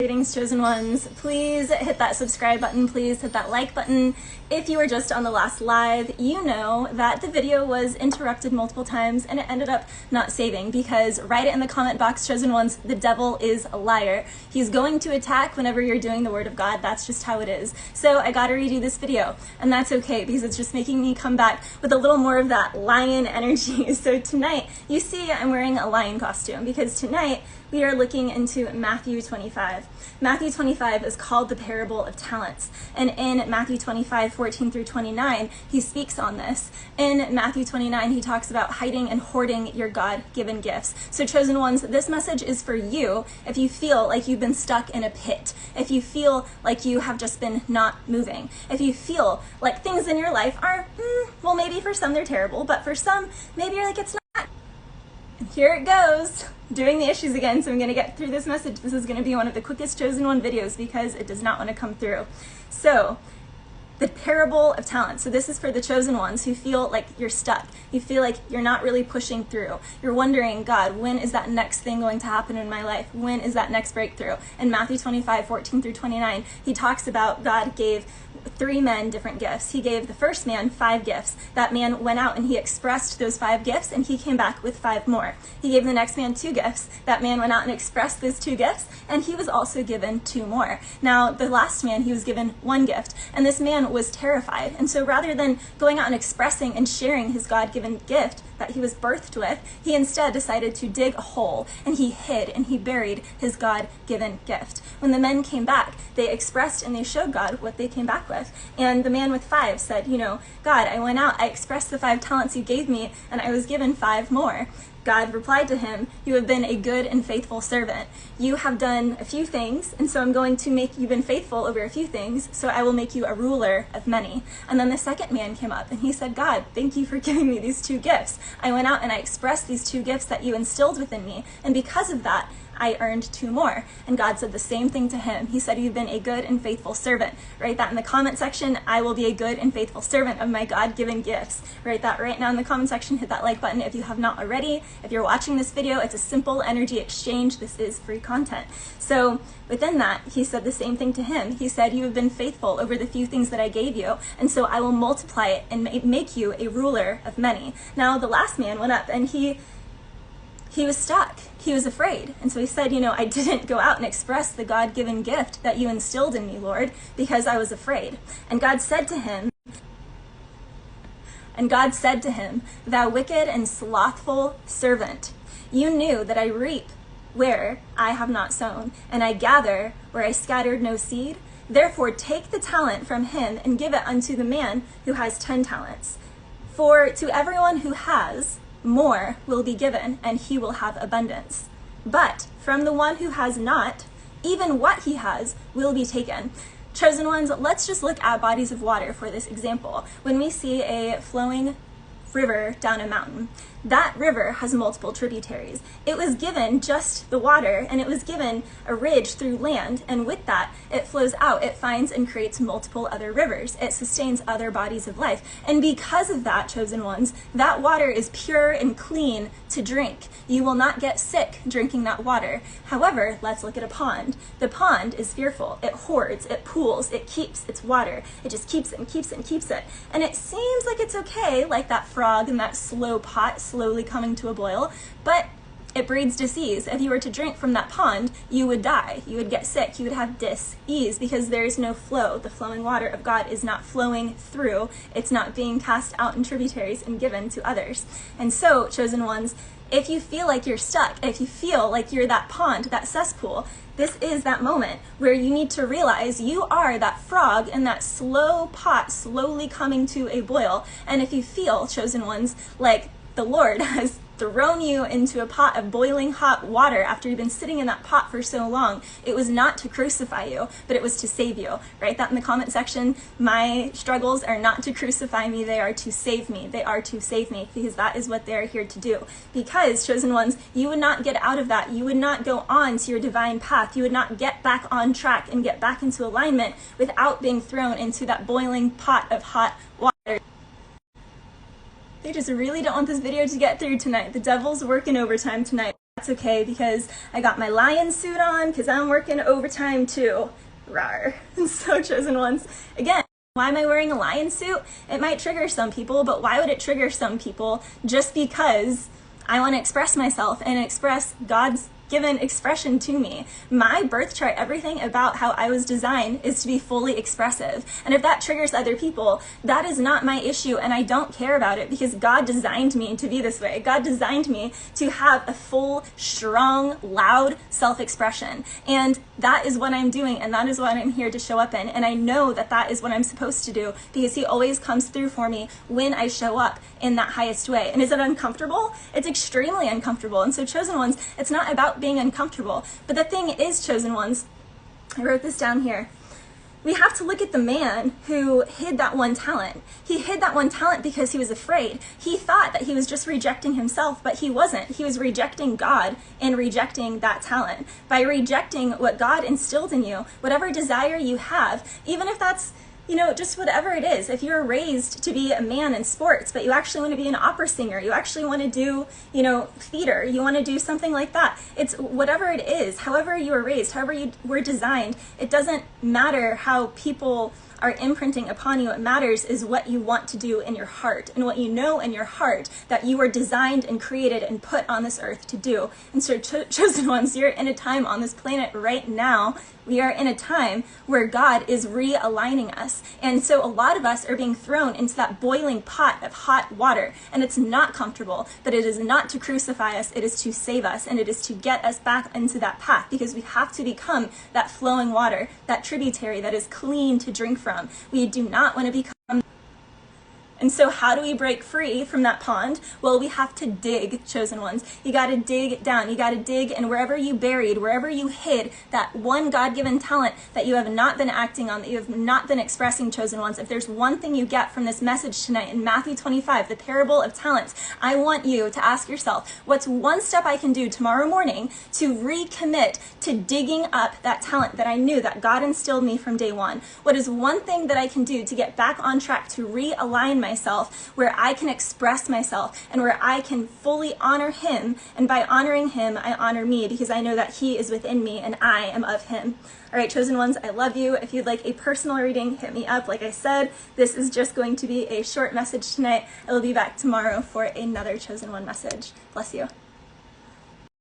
Greetings, chosen ones. Please hit that subscribe button. Please hit that like button. If you were just on the last live, you know that the video was interrupted multiple times and it ended up not saving because write it in the comment box, chosen ones, the devil is a liar. He's going to attack whenever you're doing the word of God. That's just how it is. So I gotta redo this video, and that's okay because it's just making me come back with a little more of that lion energy. So tonight, you see I'm wearing a lion costume because tonight we are looking into Matthew 25. Matthew 25 is called the parable of talents. And in Matthew 25, 14 through 29, he speaks on this. In Matthew 29, he talks about hiding and hoarding your God-given gifts. So chosen ones, this message is for you if you feel like you've been stuck in a pit, if you feel like you have just been not moving, if you feel like things in your life are, well, maybe for some they're terrible, but for some, maybe you're like, it's not. Here it goes, doing the issues again, so I'm going to get through this message. This is going to be one of the quickest chosen one videos because it does not want to come through. So, the parable of talents. So this is for the chosen ones who feel like you're stuck. You feel like you're not really pushing through. You're wondering, God, when is that next thing going to happen in my life? When is that next breakthrough? In Matthew 25, 14 through 29, he talks about God gave 3 men different gifts. He gave the first man 5 gifts. That man went out and he expressed those 5 gifts and he came back with 5 more. He gave the next man 2 gifts. That man went out and expressed those 2 gifts and he was also given 2 more. Now the last man, he was given 1 gift, and this man was terrified. And so rather than going out and expressing and sharing his God-given gift that he was birthed with, he instead decided to dig a hole and he hid and he buried his God-given gift. When the men came back, they expressed and they showed God what they came back with. And the man with 5 said, God, I went out, I expressed the 5 talents you gave me, and I was given 5 more. God replied to him, you have been a good and faithful servant. You have done a few things, and so I'm going to make you been faithful over a few things, so I will make you a ruler of many. And then the second man came up, and he said, God, thank you for giving me these 2 gifts. I went out and I expressed these 2 gifts that you instilled within me, and because of that, I earned 2 more. And God said the same thing to him. He said, you've been a good and faithful servant. Write that in the comment section. I will be a good and faithful servant of my God-given gifts. Write that right now in the comment section. Hit that like button if you have not already. If you're watching this video, it's a simple energy exchange. This is free content. So within that, he said the same thing to him. He said, you have been faithful over the few things that I gave you, and so I will multiply it and make you a ruler of many. Now the last man went up and he was stuck. He was afraid. And so he said, I didn't go out and express the God-given gift that you instilled in me, Lord, because I was afraid. And God said to him, thou wicked and slothful servant, you knew that I reap where I have not sown, and I gather where I scattered no seed. Therefore take the talent from him and give it unto the man who has 10 talents. For to everyone who has, more will be given, and he will have abundance. But from the one who has not, even what he has will be taken. Chosen ones, let's just look at bodies of water for this example. When we see a flowing river down a mountain, that river has multiple tributaries. It was given just the water, and it was given a ridge through land, and with that, it flows out. It finds and creates multiple other rivers. It sustains other bodies of life. And because of that, chosen ones, that water is pure and clean to drink. You will not get sick drinking that water. However, let's look at a pond. The pond is fearful. It hoards, it pools, it keeps its water. It just keeps it and keeps it and keeps it. And it seems like it's okay, like that frog in that slow pot slowly coming to a boil, but it breeds disease. If you were to drink from that pond, you would die. You would get sick. You would have dis-ease because there is no flow. The flowing water of God is not flowing through. It's not being cast out in tributaries and given to others. And so, chosen ones, if you feel like you're stuck, if you feel like you're that pond, that cesspool, this is that moment where you need to realize you are that frog in that slow pot slowly coming to a boil. And if you feel, chosen ones, like the Lord has thrown you into a pot of boiling hot water after you've been sitting in that pot for so long, it was not to crucify you, but it was to save you. Write that in the comment section. My struggles are not to crucify me, they are to save me. They are to save me, because that is what they're here to do. Because, chosen ones, you would not get out of that. You would not go on to your divine path. You would not get back on track and get back into alignment without being thrown into that boiling pot of hot water. They just really don't want this video to get through tonight. The devil's working overtime tonight. That's okay because I got my lion suit on because I'm working overtime too. Rawr. And so, chosen ones, again, why am I wearing a lion suit? It might trigger some people, but why would it trigger some people? Just because I want to express myself and express God's given expression to me. My birth chart, everything about how I was designed is to be fully expressive. And if that triggers other people, that is not my issue, and I don't care about it because God designed me to be this way. God designed me to have a full, strong, loud self-expression. And that is what I'm doing, and that is what I'm here to show up in. And I know that that is what I'm supposed to do because He always comes through for me when I show up in that highest way. And is it uncomfortable? It's extremely uncomfortable. And so, chosen ones, it's not about being uncomfortable. But the thing is, chosen ones, I wrote this down here. We have to look at the man who hid that one talent. He hid that one talent because he was afraid. He thought that he was just rejecting himself, but he wasn't. He was rejecting God and rejecting that talent. By rejecting what God instilled in you, whatever desire you have, even if that's, you know, just whatever it is. If you're raised to be a man in sports, but you actually want to be an opera singer, you actually want to do, you know, theater, you want to do something like that. It's whatever it is, however you were raised, however you were designed, it doesn't matter how people are imprinting upon you. What matters is what you want to do in your heart and what you know in your heart that you were designed and created and put on this earth to do. And so, chosen ones, you're in a time on this planet right now. We are in a time where God is realigning us. And so a lot of us are being thrown into that boiling pot of hot water. And it's not comfortable, but it is not to crucify us. It is to save us. And it is to get us back into that path because we have to become that flowing water, that tributary that is clean to drink from. We do not want to become. And so how do we break free from that pond? Well, we have to dig, chosen ones. You got to dig down. You got to dig, and wherever you buried, wherever you hid that one God-given talent that you have not been acting on, that you have not been expressing, chosen ones, if there's one thing you get from this message tonight in Matthew 25, the parable of talents, I want you to ask yourself, what's one step I can do tomorrow morning to recommit to digging up that talent that I knew that God instilled me from day one? What is one thing that I can do to get back on track, to realign myself, where I can express myself and where I can fully honor Him, and by honoring Him I honor me because I know that He is within me and I am of Him. All right, chosen ones, I love you. If you'd like a personal reading, hit me up. Like I said, this is just going to be a short message tonight. I will be back tomorrow for another chosen one message. Bless you.